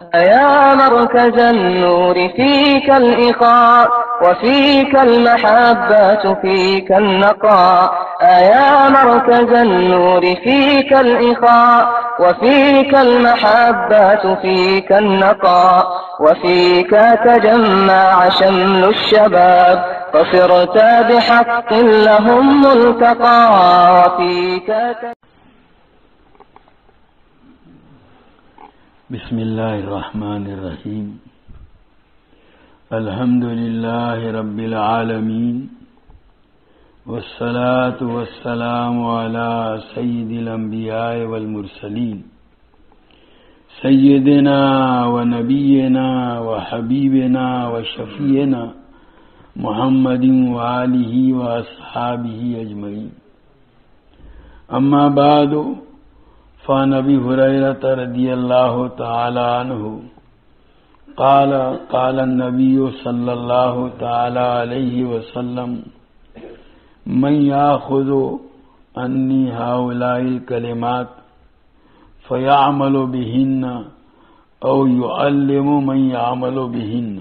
يا مركز النور فيك الإخاء وفيك المحبة فيك النقاء يا مركز النور فيك الإخاء وفيك المحبة فيك النقاء وفيك تجمع شمل الشباب فصرت بحق لهم ملتقى وفيك بسم الله الرحمن الرحيم الحمد لله رب العالمين والصلاة والسلام على سيد الأنبياء والمرسلين سيدنا ونبينا وحبيبنا وشفينا محمد وآله وأصحابه أجمعين أما بعد فعن ابي هريرة رضي الله تعالى عنه قال النبي صلى الله تعالى عليه وسلم من يأخذ عني هؤلاء الكلمات فيعمل بهن أو يعلم من يعمل بهن.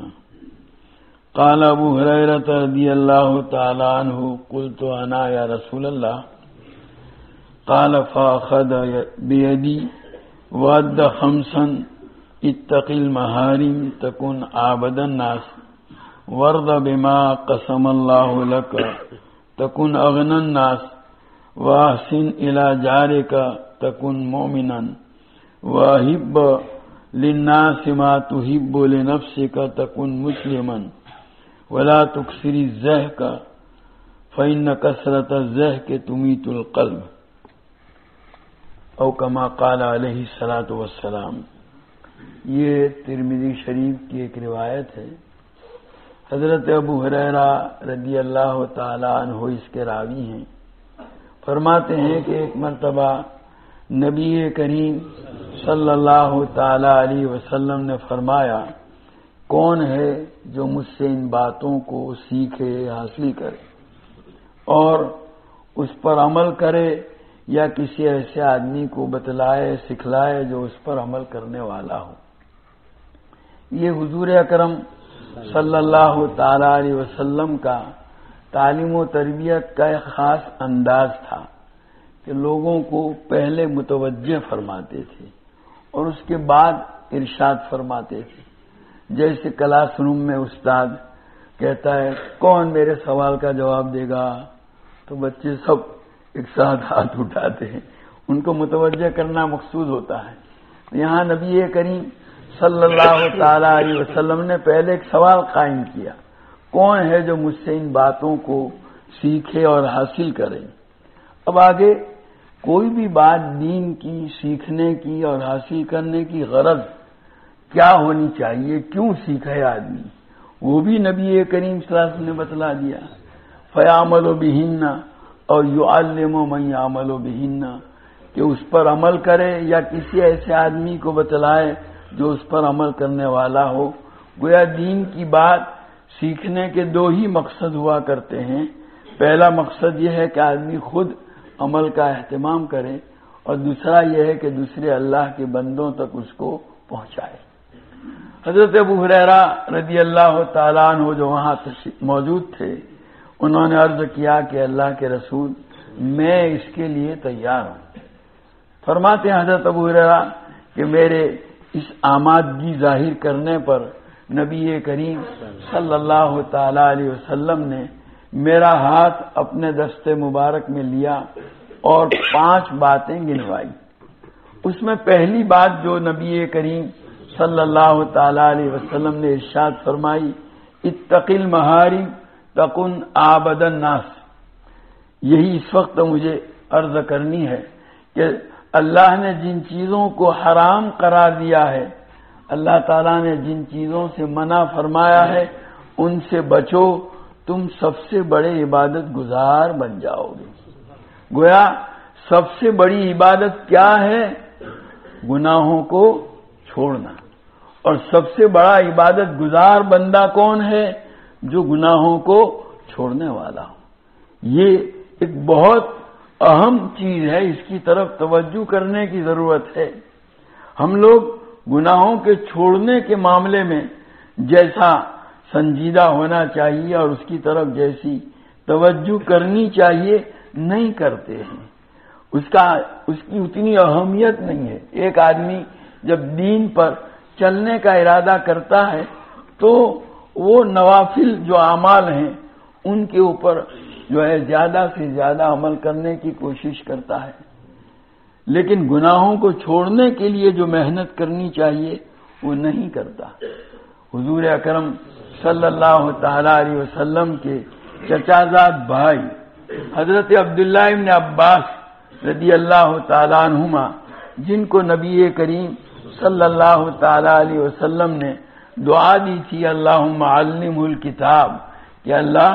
قال ابو هريرة رضي الله تعالى عنه قلت أنا يا رسول الله. قال فأخذ بيدي وأد خمسا اتق المحارم تكن عابد الناس وارض بما قسم الله لك تكن أغنى الناس وأحسن إلى جارك تكن مؤمنا وأحب للناس ما تحب لنفسك تكن مسلما ولا تكثر الزهك فإن كثرة الزهك تميت القلب او کما قال علیہ الصلوۃ والسلام. یہ ترمذی شریف کی ایک روایت ہے. حضرت ابو ہریرہ رضی اللہ تعالی عنہ اس کے راوی ہیں. فرماتے ہیں کہ ایک مرتبہ نبی کریم صلی اللہ تعالی علیہ وسلم نے فرمایا کون ہے جو مجھ سے ان باتوں کو سیکھے حاصل کرے اور اس پر عمل کرے یا کسی ایسے آدمی کو بتلائے سکھلائے جو اس پر عمل کرنے والا ہو. یہ حضور اکرم صلی اللہ تعالی علیہ وسلم کا تعلیم و تربیت کا ایک خاص انداز تھا کہ لوگوں کو پہلے متوجہ فرماتے تھے اور اس کے بعد ارشاد فرماتے تھے. جیسے کلاس روم میں استاد کہتا ہے کون میرے سوال کا جواب دے گا تو بچے سب ایک ساتھ ہاتھ اٹھاتے ہیں. ان کو متوجہ کرنا مقصود ہوتا ہے. یہاں نبی کریم صلی اللہ تعالی علیہ وسلم نے پہلے ایک سوال قائم کیا کون ہے جو مجھ سے ان باتوں کو سیکھے اور حاصل کرے. اب آگے کوئی بھی بات دین کی سیکھنے کی اور حاصل کرنے کی غرض کیا ہونی چاہیے, کیوں سیکھے آدمی, وہ بھی نبی کریم صلی اللہ علیہ وسلم نے بتلا دیا. فیعمل بہن اور یعلم من یعمل بہن, کہ اس پر عمل کرے یا کسی ایسے آدمی کو بتلائے جو اس پر عمل کرنے والا ہو. گویا دین کی بات سیکھنے کے دو ہی مقصد ہوا کرتے ہیں. پہلا مقصد یہ ہے کہ آدمی خود عمل کا اہتمام کرے اور دوسرا یہ ہے کہ دوسرے اللہ کے بندوں تک اس کو پہنچائے. حضرت ابو ہریرہ رضی اللہ تعالیٰ عنہ جو وہاں موجود تھے انہوں نے عرض کیا کہ اللہ کے رسول میں اس کے لیے تیار ہوں. فرماتے ہیں حضرت ابو ہریرہ کہ میرے اس آمادگی ظاہر کرنے پر نبی کریم صلی اللہ تعالی علیہ وسلم نے میرا ہاتھ اپنے دست مبارک میں لیا اور 5 باتیں گنوائی. اس میں پہلی بات جو نبی کریم صلی اللہ تعالی علیہ وسلم نے ارشاد فرمائی اتق المحارم تکن عابد الناس. یہی اس وقت مجھے عرض کرنی ہے کہ اللہ نے جن چیزوں کو حرام قرار دیا ہے, اللہ تعالیٰ نے جن چیزوں سے منع فرمایا ہے ان سے بچو, تم سب سے بڑے عبادت گزار بن جاؤ گے. گویا سب سے بڑی عبادت کیا ہے؟ گناہوں کو چھوڑنا. اور سب سے بڑا عبادت گزار بندہ کون ہے؟ جو گناہوں کو چھوڑنے والا ہو. یہ ایک بہت اہم چیز ہے, اس کی طرف توجہ کرنے کی ضرورت ہے. ہم لوگ گناہوں کے چھوڑنے کے معاملے میں جیسا سنجیدہ ہونا چاہیے اور اس کی طرف جیسی توجہ کرنی چاہیے نہیں کرتے ہیں، اس کی اتنی اہمیت نہیں ہے۔ ایک آدمی جب دین پر چلنے کا ارادہ کرتا ہے تو وہ نوافل جو اعمال ہیں ان کے اوپر جو ہے زیادہ سے زیادہ عمل کرنے کی کوشش کرتا ہے، لیکن گناہوں کو چھوڑنے کے لیے جو محنت کرنی چاہیے وہ نہیں کرتا۔ حضور اکرم صلی اللہ تعالی علیہ وسلم کے چچا زاد بھائی حضرت عبداللہ ابن عباس رضی اللہ تعالی عنہما، جن کو نبی کریم صلی اللہ تعالی علیہ وسلم نے دعا دی تھی اللہم علمہ الکتاب، کہ اللہ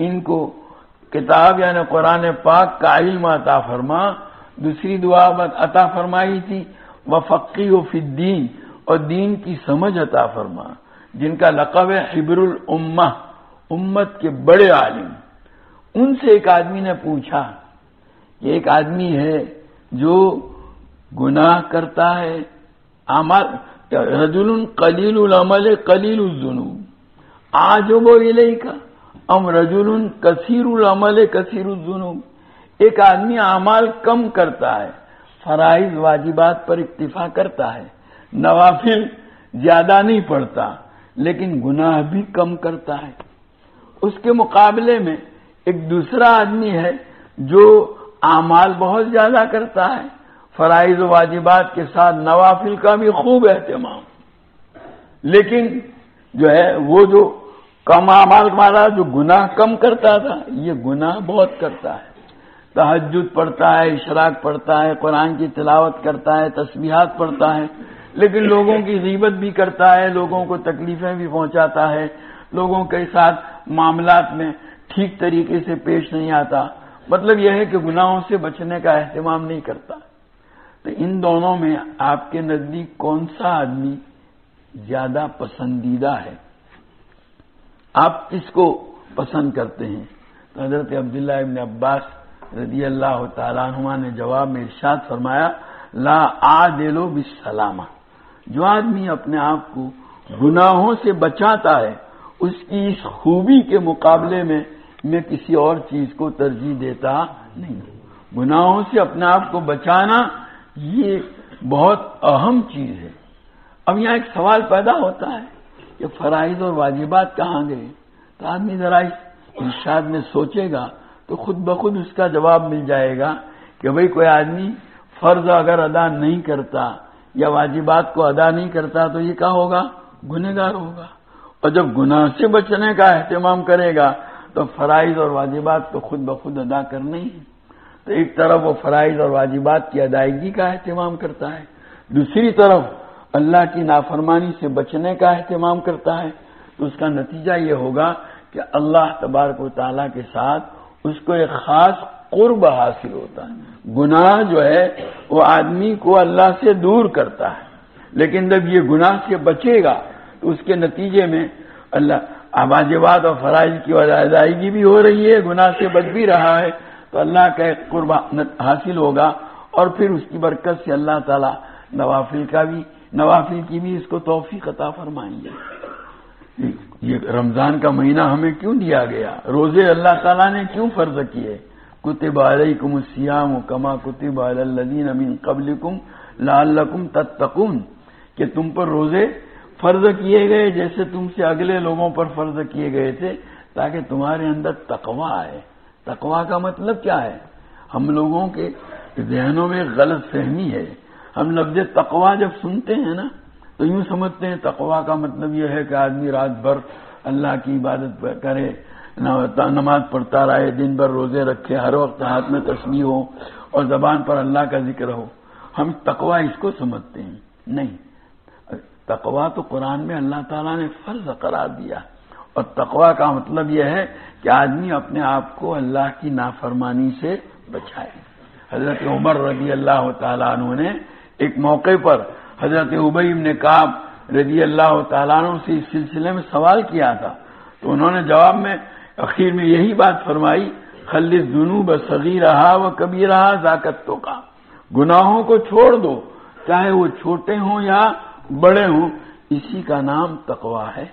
ان کو کتاب یعنی قرآن پاک کا علم عطا فرما، دوسری دعا عطا فرمائی تھی وفقہہ فی الدین، اور دین کی سمجھ عطا فرما، جن کا لقب ہے حبر الامہ، امت کے بڑے عالم۔ ان سے ایک آدمی نے پوچھا کہ ایک آدمی ہے جو گناہ کرتا ہے، رجل قلیل العمل قلیل الذنوب اعجب الیک ام رجل کثیر العمل کثیر الذنوب، ایک آدمی اعمال کم کرتا ہے، فرائض واجبات پر اکتفا کرتا ہے، نوافل زیادہ نہیں پڑھتا، لیکن گناہ بھی کم کرتا ہے، اس کے مقابلے میں ایک دوسرا آدمی ہے جو اعمال بہت زیادہ کرتا ہے، فرائض و واجبات کے ساتھ نوافل کا بھی خوب اہتمام، لیکن جو ہے وہ جو کم اعمال والا جو گناہ کم کرتا تھا یہ گناہ بہت کرتا ہے، تہجد پڑھتا ہے، اشراق پڑھتا ہے، قرآن کی تلاوت کرتا ہے، تسبیحات پڑھتا ہے، لیکن لوگوں کی غیبت بھی کرتا ہے، لوگوں کو تکلیفیں بھی پہنچاتا ہے، لوگوں کے ساتھ معاملات میں ٹھیک طریقے سے پیش نہیں آتا، مطلب یہ ہے کہ گناہوں سے بچنے کا اہتمام نہیں کرتا۔ تو ان دونوں میں آپ کے نزدیک کون سا آدمی زیادہ پسندیدہ ہے؟ آپ کس کو پسند کرتے ہیں؟ تو حضرت عبداللہ ابن عباس رضی اللہ تعالیٰ عنہما نے جواب میں ارشاد فرمایا لا عادل بالسلامہ، جو آدمی اپنے آپ کو گناہوں سے بچاتا ہے اس کی اس خوبی کے مقابلے میں کسی اور چیز کو ترجیح دیتا نہیں۔ گناہوں سے اپنے آپ کو بچانا یہ بہت اہم چیز ہے۔ اب یہاں ایک سوال پیدا ہوتا ہے کہ فرائض اور واجبات کہاں گئے؟ تو آدمی ذرا اس ارشاد میں سوچے گا تو خود بخود اس کا جواب مل جائے گا کہ بھئی کوئی آدمی فرض اگر ادا نہیں کرتا یا واجبات کو ادا نہیں کرتا تو یہ کیا ہوگا؟ گنہگار ہوگا، اور جب گناہ سے بچنے کا اہتمام کرے گا تو فرائض اور واجبات تو خود بخود ادا کرنے ہی۔ تو ایک طرف وہ فرائض اور واجبات کی ادائیگی کا اہتمام کرتا ہے، دوسری طرف اللہ کی نافرمانی سے بچنے کا اہتمام کرتا ہے، تو اس کا نتیجہ یہ ہوگا کہ اللہ تبارک و تعالیٰ کے ساتھ اس کو ایک خاص قرب حاصل ہوتا ہے۔ گناہ جو ہے وہ آدمی کو اللہ سے دور کرتا ہے، لیکن جب یہ گناہ سے بچے گا تو اس کے نتیجے میں اللہ واجبات اور فرائض کی ادائیگی بھی ہو رہی ہے، گناہ سے بچ بھی رہا ہے، تو اللہ کا ایک قرب حاصل ہوگا، اور پھر اس کی برکت سے اللہ تعالیٰ نوافل کی بھی اس کو توفیق عطا فرمائیں گے۔ یہ رمضان کا مہینہ ہمیں کیوں دیا گیا؟ روزے اللہ تعالیٰ نے کیوں فرض کیے؟ کتب علیکم الصیام کما کتب علی الذین من قبلکم لعلکم تتقون، کہ تم پر روزے فرض کیے گئے جیسے تم سے اگلے لوگوں پر فرض کیے گئے تھے تاکہ تمہارے اندر تقوی آئے۔ تقوی کا مطلب کیا ہے؟ ہم لوگوں کے ذہنوں میں غلط فہمی ہے، ہم لفظ تقوی جب سنتے ہیں نا تو یوں سمجھتے ہیں تقوی کا مطلب یہ ہے کہ آدمی رات بھر اللہ کی عبادت کرے، نماز پڑھتا رہے، دن بھر روزے رکھے، ہر وقت ہاتھ میں تسبیح ہو اور زبان پر اللہ کا ذکر ہو، ہم تقوی اس کو سمجھتے ہیں۔ نہیں، تقوی تو قرآن میں اللہ تعالیٰ نے فرض قرار دیا، اور تقوی کا مطلب یہ ہے کہ آدمی اپنے آپ کو اللہ کی نافرمانی سے بچائے۔ حضرت عمر رضی اللہ تعالیٰ عنہ نے ایک موقع پر حضرت ابی بن کعب رضی اللہ تعالیٰ عنہ سے اس سلسلے میں سوال کیا تھا، تو انہوں نے جواب میں اخیر میں یہی بات فرمائی خلص الذنوب صغیرہا و کبیرہا ذاک التقیٰ، گناہوں کو چھوڑ دو چاہے وہ چھوٹے ہوں یا بڑے ہوں، اسی کا نام تقویٰ ہے۔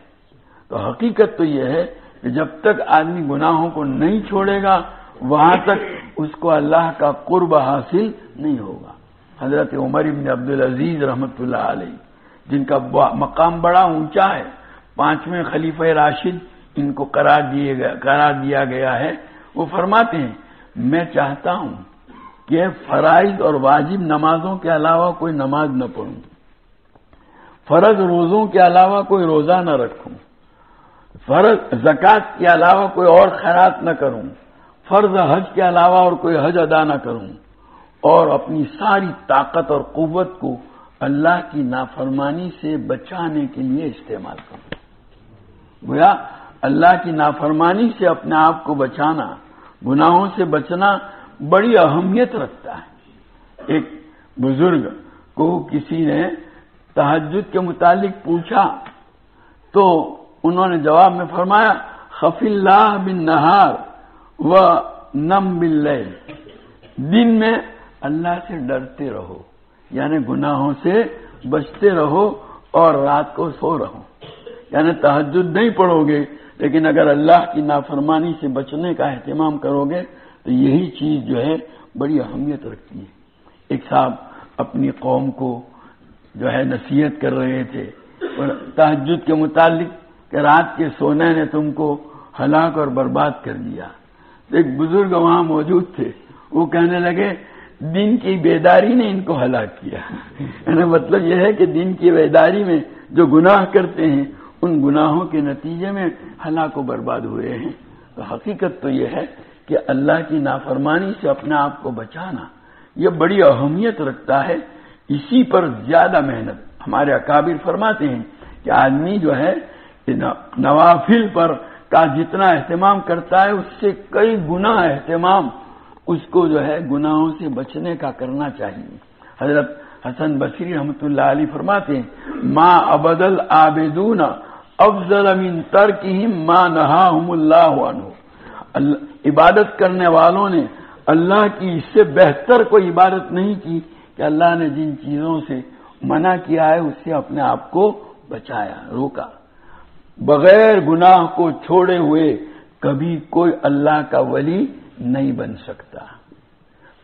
تو حقیقت تو یہ ہے کہ جب تک آدمی گناہوں کو نہیں چھوڑے گا وہاں تک اس کو اللہ کا قرب حاصل نہیں ہوگا۔ حضرت عمر بن عبدالعزیز رحمۃ اللہ علیہ، جن کا مقام بڑا اونچا ہے، 5ویں خلیفہ راشد ان کو قرار دیا گیا ہے، وہ فرماتے ہیں میں چاہتا ہوں کہ فرائض اور واجب نمازوں کے علاوہ کوئی نماز نہ پڑھوں، فرض روزوں کے علاوہ کوئی روزہ نہ رکھوں، فرض زکوٰۃ کے علاوہ کوئی اور خیرات نہ کروں، فرض حج کے علاوہ اور کوئی حج ادا نہ کروں، اور اپنی ساری طاقت اور قوت کو اللہ کی نافرمانی سے بچانے کے لیے استعمال کروں۔ گویا اللہ کی نافرمانی سے اپنے آپ کو بچانا، گناہوں سے بچنا بڑی اہمیت رکھتا ہے۔ ایک بزرگ کو کسی نے تہجد کے متعلق پوچھا تو انہوں نے جواب میں فرمایا خف اللہ بالنہار و نم باللیل، دن میں اللہ سے ڈرتے رہو، یعنی گناہوں سے بچتے رہو، اور رات کو سو رہو۔ یعنی تہجد نہیں پڑھو گے لیکن اگر اللہ کی نافرمانی سے بچنے کا اہتمام کرو گے تو یہی چیز جو ہے بڑی اہمیت رکھتی ہے۔ ایک صاحب اپنی قوم کو جو ہے نصیحت کر رہے تھے اور تہجد کے متعلق کہ رات کے سونے نے تم کو ہلاک اور برباد کر دیا۔ ایک بزرگ وہاں موجود تھے، وہ کہنے لگے دن کی بیداری نے ان کو ہلاک کیا۔ یعنی مطلب یہ ہے کہ دن کی بیداری میں جو گناہ کرتے ہیں ان گناہوں کے نتیجے میں ہلاک و برباد ہوئے ہیں۔ تو حقیقت تو یہ ہے کہ اللہ کی نافرمانی سے اپنے آپ کو بچانا یہ بڑی اہمیت رکھتا ہے، اسی پر زیادہ محنت۔ ہمارے اکابر فرماتے ہیں کہ آدمی جو ہے نوافل پر کا جتنا اہتمام کرتا ہے اس سے کئی گنا اہتمام اس کو جو ہے گناہوں سے بچنے کا کرنا چاہیے۔ حضرت حسن بصری رحمۃ اللہ علیہ فرماتے ہیں ما عبد العابدون افضل من ترکہم ما نہاہم اللہ عنہ، عبادت کرنے والوں نے اللہ کی اس سے بہتر کوئی عبادت نہیں کی کہ اللہ نے جن چیزوں سے منع کیا ہے اس سے اپنے آپ کو بچایا، روکا۔ بغیر گناہ کو چھوڑے ہوئے کبھی کوئی اللہ کا ولی نہیں بن سکتا۔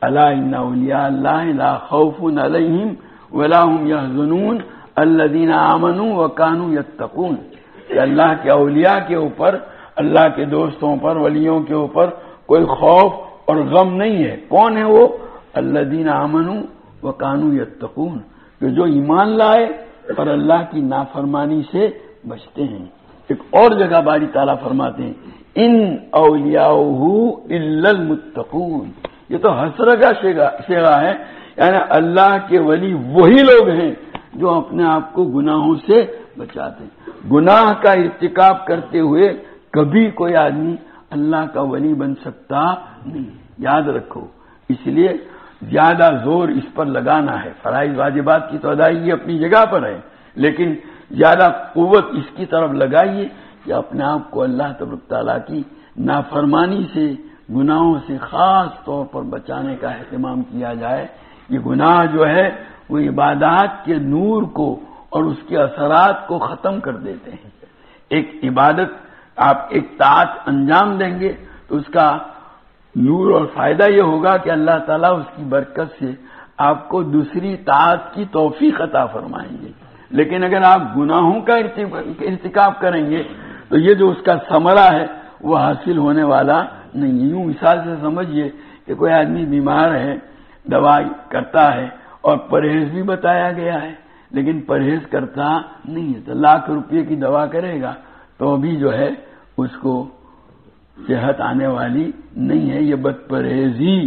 الا ان اولیاء اللہ لا خوف علیہم ولا هم يحزنون الذين آمنوا وكانوا يتقون، کہ اللہ کے اولیاء کے اوپر، اللہ کے دوستوں پر، ولیوں کے اوپر کوئی خوف اور غم نہیں ہے۔ کون ہے وہ؟ الذين آمنوا وكانوا يتقون، کہ جو ایمان لائے اور اللہ کی نافرمانی سے بچتے ہیں۔ ایک اور جگہ باری تعالیٰ فرماتے ہیں ان اولیاءہ الا المتقون، یہ تو حسر کا صیغہ ہے، یعنی اللہ کے ولی وہی لوگ ہیں جو اپنے آپ کو گناہوں سے بچاتے ہیں۔ گناہ کا ارتکاب کرتے ہوئے کبھی کوئی آدمی اللہ کا ولی بن سکتا نہیں، یاد رکھو۔ اس لیے زیادہ زور اس پر لگانا ہے۔ فرائض واجبات کی تو ادائیگی اپنی جگہ پر ہے، لیکن زیادہ قوت اس کی طرف لگائیے کہ اپنے آپ کو اللہ تبارک تعالیٰ کی نافرمانی سے، گناہوں سے خاص طور پر بچانے کا اہتمام کیا جائے۔ یہ گناہ جو ہے وہ عبادات کے نور کو اور اس کے اثرات کو ختم کر دیتے ہیں۔ ایک عبادت آپ ایک طاعت انجام دیں گے تو اس کا نور اور فائدہ یہ ہوگا کہ اللہ تعالیٰ اس کی برکت سے آپ کو دوسری طاعت کی توفیق عطا فرمائیں گے۔ لیکن اگر آپ گناہوں کا ارتکاب کریں گے تو یہ جو اس کا ثمرہ ہے وہ حاصل ہونے والا نہیں ہے۔ یوں مثال سے سمجھیے کہ کوئی آدمی بیمار ہے، دوائی کرتا ہے اور پرہیز بھی بتایا گیا ہے لیکن پرہیز کرتا نہیں ہے، تو لاکھ روپے کی دوا کرے گا تو بھی جو ہے اس کو صحت آنے والی نہیں ہے۔ یہ بد پرہیزی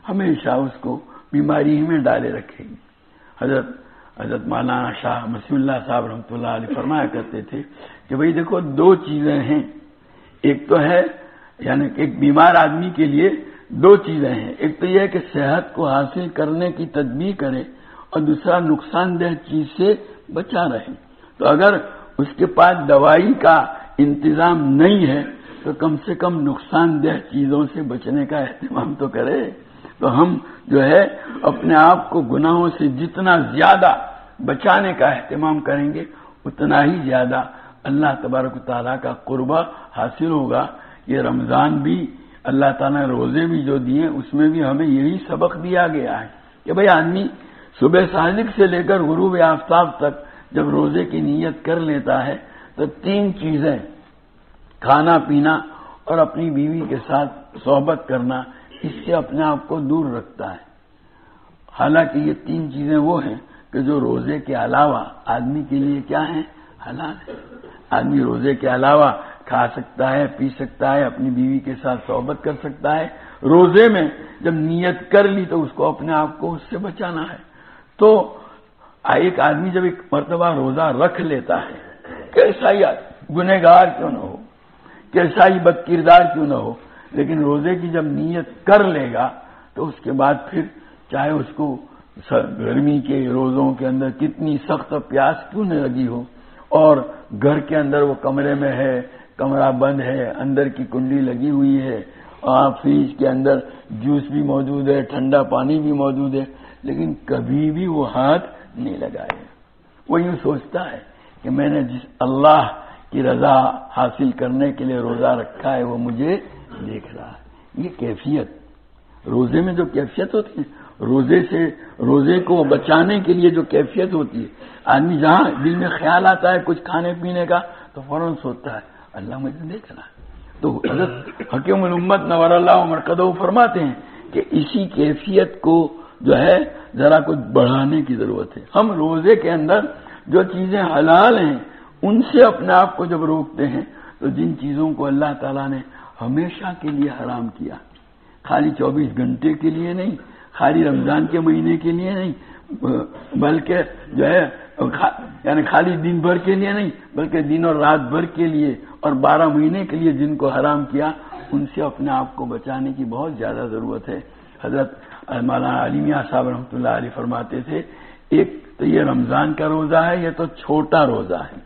ہمیشہ اس کو بیماری میں ڈالے رکھے گی۔ حضرت مولانا شاہ مسیح اللہ صاحب رحمۃ اللہ علیہ فرمایا کرتے تھے کہ بھئی دیکھو دو چیزیں ہیں، ایک تو ہے یعنی ایک بیمار آدمی کے لیے دو چیزیں ہیں، ایک تو یہ ہے کہ صحت کو حاصل کرنے کی تدبیر کرے اور دوسرا نقصان دہ چیز سے بچا رہے۔ تو اگر اس کے پاس دوائی کا انتظام نہیں ہے تو کم سے کم نقصان دہ چیزوں سے بچنے کا اہتمام تو کرے۔ تو ہم جو ہے اپنے آپ کو گناہوں سے جتنا زیادہ بچانے کا اہتمام کریں گے اتنا ہی زیادہ اللہ تبارک و تعالیٰ کا قربہ حاصل ہوگا۔ یہ رمضان بھی اللہ تعالیٰ نے روزے بھی جو دیے اس میں بھی ہمیں یہی سبق دیا گیا ہے کہ بھئی آدمی صبح صادق سے لے کر غروب آفتاب تک جب روزے کی نیت کر لیتا ہے تو 3 چیزیں، کھانا پینا اور اپنی بیوی کے ساتھ صحبت کرنا، اس سے اپنے آپ کو دور رکھتا ہے۔ حالانکہ یہ 3 چیزیں وہ ہیں کہ جو روزے کے علاوہ آدمی کے لیے کیا ہیں؟ حلال ہے۔ آدمی روزے کے علاوہ کھا سکتا ہے، پی سکتا ہے، اپنی بیوی کے ساتھ صحبت کر سکتا ہے۔ روزے میں جب نیت کر لی تو اس کو اپنے آپ کو اس سے بچانا ہے۔ تو ایک آدمی جب ایک مرتبہ روزہ رکھ لیتا ہے، کیسا ہی گنہگار کیوں نہ ہو، کیسا ہی بد کردار کیوں نہ ہو، لیکن روزے کی جب نیت کر لے گا تو اس کے بعد پھر چاہے اس کو گرمی کے روزوں کے اندر کتنی سخت پیاس کیوں نہ لگی ہو، اور گھر کے اندر وہ کمرے میں ہے، کمرہ بند ہے، اندر کی کنڈی لگی ہوئی ہے، اور فریج کے اندر جوس بھی موجود ہے، ٹھنڈا پانی بھی موجود ہے، لیکن کبھی بھی وہ ہاتھ نہیں لگائے۔ وہ یوں سوچتا ہے کہ میں نے جس اللہ کی رضا حاصل کرنے کے لیے روزہ رکھا ہے وہ مجھے دیکھ رہا ہے۔ یہ کیفیت روزے میں جو کیفیت ہوتی ہے، روزے کو بچانے کے لیے جو کیفیت ہوتی ہے، آدمی جہاں دل میں خیال آتا ہے کچھ کھانے پینے کا تو فوراً سوچتا ہے اللہ مجھے دیکھ رہا ہے۔ تو حضرت حکیم الامت نور اللہ مرقدہ فرماتے ہیں کہ اسی کیفیت کو جو ہے ذرا کچھ بڑھانے کی ضرورت ہے۔ ہم روزے کے اندر جو چیزیں حلال ہیں ان سے اپنے آپ کو جب روکتے ہیں تو جن چیزوں کو اللہ تعالیٰ نے ہمیشہ کے لیے حرام کیا، خالی 24 گھنٹے کے لیے نہیں، خالی رمضان کے مہینے کے لیے نہیں، بلکہ جو ہے یعنی خالی دن بھر کے لیے نہیں بلکہ دن اور رات بھر کے لیے اور 12 مہینے کے لیے جن کو حرام کیا ان سے اپنے آپ کو بچانے کی بہت زیادہ ضرورت ہے۔ حضرت مولانا علی میاں صاحب رحمۃ اللہ علیہ فرماتے تھے ایک تو یہ رمضان کا روزہ ہے، یہ تو چھوٹا روزہ ہے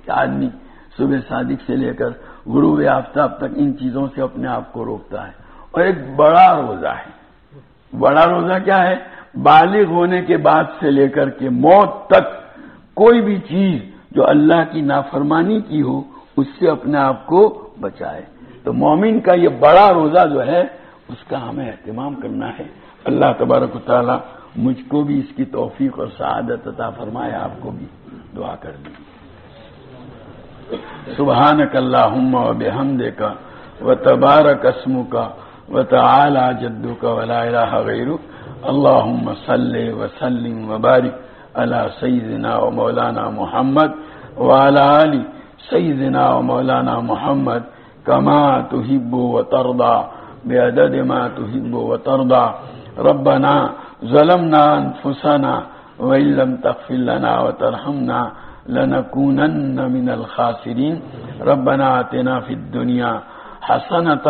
کہ آدمی صبح صادق سے لے کر غروب آفتاب تک ان چیزوں سے اپنے آپ کو روکتا ہے، اور ایک بڑا روزہ ہے۔ بڑا روزہ کیا ہے؟ بالغ ہونے کے بعد سے لے کر کے موت تک کوئی بھی چیز جو اللہ کی نافرمانی کی ہو اس سے اپنے آپ کو بچائے۔ تو مومن کا یہ بڑا روزہ جو ہے اس کا ہمیں اہتمام کرنا ہے۔ اللہ تبارک و تعالی مجھ کو بھی اس کی توفیق اور سعادت عطا فرمائے، آپ کو بھی دعا کر دی۔ سبحانک اللہم و بحمدک و تبارک اسمک و تعالی جدک و لا الہ غیرک، اللہم صلی وسلم وبارک علی سیدنا و مولانا محمد وعلی آل سیدنا و مولانا محمد کما تحب و ترضى بعدد ما تحب و ترضى۔ ربنا ظلمنا انفسنا وان لم تغفر لنا وترحمنا لنكونن من الخاسرين۔ ربنا آتنا في الدنيا حسنة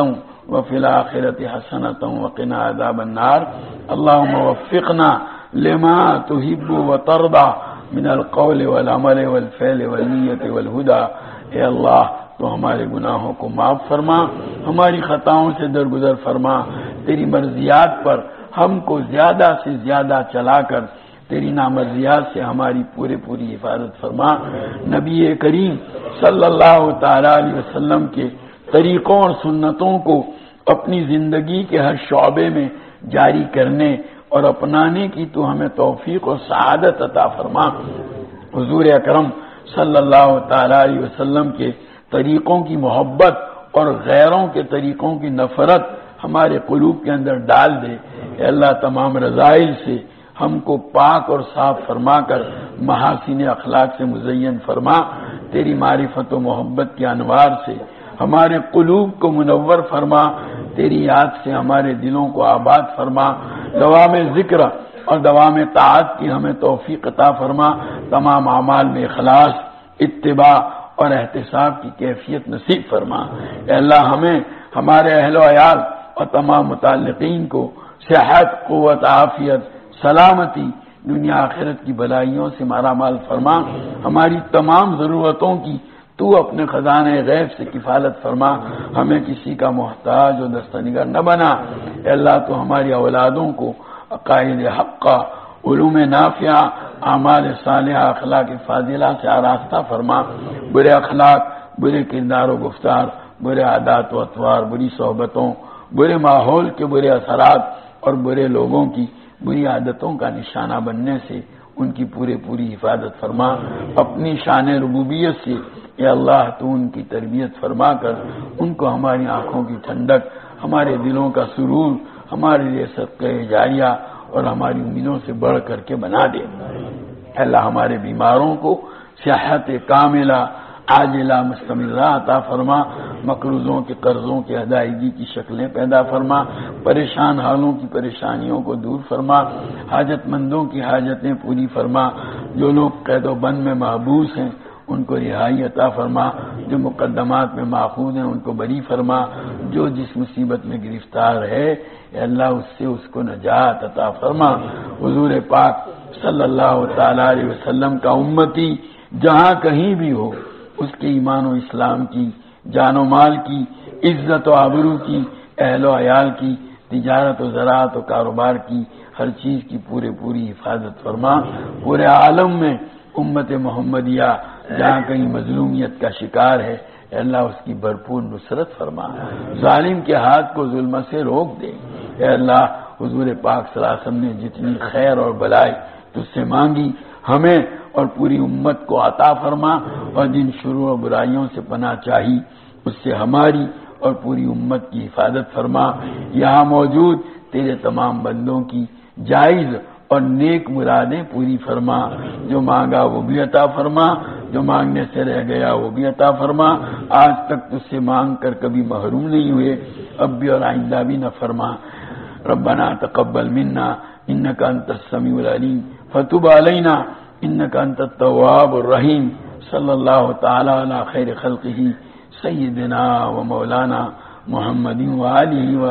وفي الآخرة حسنة وقنا عذاب النار۔ اللهم وفقنا لما تحب وترضى من القول والعمل والفعل والنية والهدى۔ اے اللہ تو ہمارے گناہوں کو معاف فرما، ہماری خطاؤں سے درگزر فرما، تیری مرضیات پر ہم کو زیادہ سے زیادہ چلا کر تیری نامرضیات سے ہماری پوری حفاظت فرما۔ نبی کریم صلی اللہ تعالی علیہ وسلم کے طریقوں اور سنتوں کو اپنی زندگی کے ہر شعبے میں جاری کرنے اور اپنانے کی تو ہمیں توفیق اور سعادت عطا فرما۔ حضور اکرم صلی اللہ تعالی علیہ وسلم کے طریقوں کی محبت اور غیروں کے طریقوں کی نفرت ہمارے قلوب کے اندر ڈال دے۔ اے اللہ تمام رذائل سے ہم کو پاک اور صاف فرما کر محاسن اخلاق سے مزین فرما۔ تیری معرفت و محبت کے انوار سے ہمارے قلوب کو منور فرما، تیری یاد سے ہمارے دلوں کو آباد فرما، دوام ذکر اور دوام طاعت کی ہمیں توفیق عطا فرما، تمام اعمال میں اخلاص، اتباع اور احتساب کی کیفیت نصیب فرما۔ اے اللہ ہمیں، ہمارے اہل و عیال اور تمام متعلقین کو صحت، قوت، عافیت، سلامتی، دنیا آخرت کی بلائیوں سے مالا مال فرما۔ ہماری تمام ضرورتوں کی تو اپنے خزانے غیب سے کفالت فرما، ہمیں کسی کا محتاج و دستنگر نہ بنا۔ اے اللہ تو ہماری اولادوں کو عقائد حقہ، علوم نافعہ، اعمال صالحہ اخلاق فاضلہ سے آراستہ فرما، برے اخلاق، برے کردار و گفتار، برے عادات و اطوار، بری صحبتوں، برے ماحول کے برے اثرات اور برے لوگوں کی بری عادتوں کا نشانہ بننے سے ان کی پوری حفاظت فرما، اپنی شان ربوبیت سے اے اللہ تو ان کی تربیت فرما کر ان کو ہماری آنکھوں کی ٹھنڈک، ہمارے دلوں کا سرور، ہمارے لیے صدقہ جاریہ اور ہماری امیدوں سے بڑھ کر کے بنا دے۔ اے اللہ ہمارے بیماروں کو صحت کاملہ عاجلہ مستمرہ عطا فرما، مقروضوں کے قرضوں کی ادائیگی کی شکلیں پیدا فرما، پریشان حالوں کی پریشانیوں کو دور فرما، حاجت مندوں کی حاجتیں پوری فرما، جو لوگ قید و بند میں محبوس ہیں ان کو رہائی عطا فرما، جو مقدمات میں ماخوذ ہیں ان کو بری فرما، جو جس مصیبت میں گرفتار ہے اے اللہ اس سے اس کو نجات عطا فرما۔ حضور پاک صلی اللہ تعالی علیہ وسلم کا امتی جہاں کہیں بھی ہو، اس کے ایمان و اسلام کی، جان و مال کی، عزت و آبرو کی، اہل و عیال کی، تجارت و زراعت و کاروبار کی، ہر چیز کی پوری حفاظت فرما۔ پورے عالم میں امت محمدیہ جہاں کہیں مظلومیت کا شکار ہے اے اللہ اس کی بھرپور نصرت فرما، ظالم کے ہاتھ کو ظلم سے روک دے۔ اے اللہ حضور پاک صلی اللہ علیہ وسلم نے جتنی خیر اور بلائی تجھ سے مانگی ہمیں اور پوری امت کو عطا فرما، اور جن شرور و برائیوں سے پناہ چاہی اس سے ہماری اور پوری امت کی حفاظت فرما۔ یہاں موجود تیرے تمام بندوں کی جائز اور نیک مرادیں پوری فرما، جو مانگا وہ بھی عطا فرما، جو مانگنے سے رہ گیا وہ بھی عطا فرما۔ آج تک تجھ سے مانگ کر کبھی محروم نہیں ہوئے، اب بھی اور آئندہ بھی نہ فرما۔ ربنا تقبل منا انك انت السميع العليم فتب علينا انك انت التواب الرحيم صلی اللہ تعالی علی خیر خلقہ سیدنا و مولانا محمد و آلہ و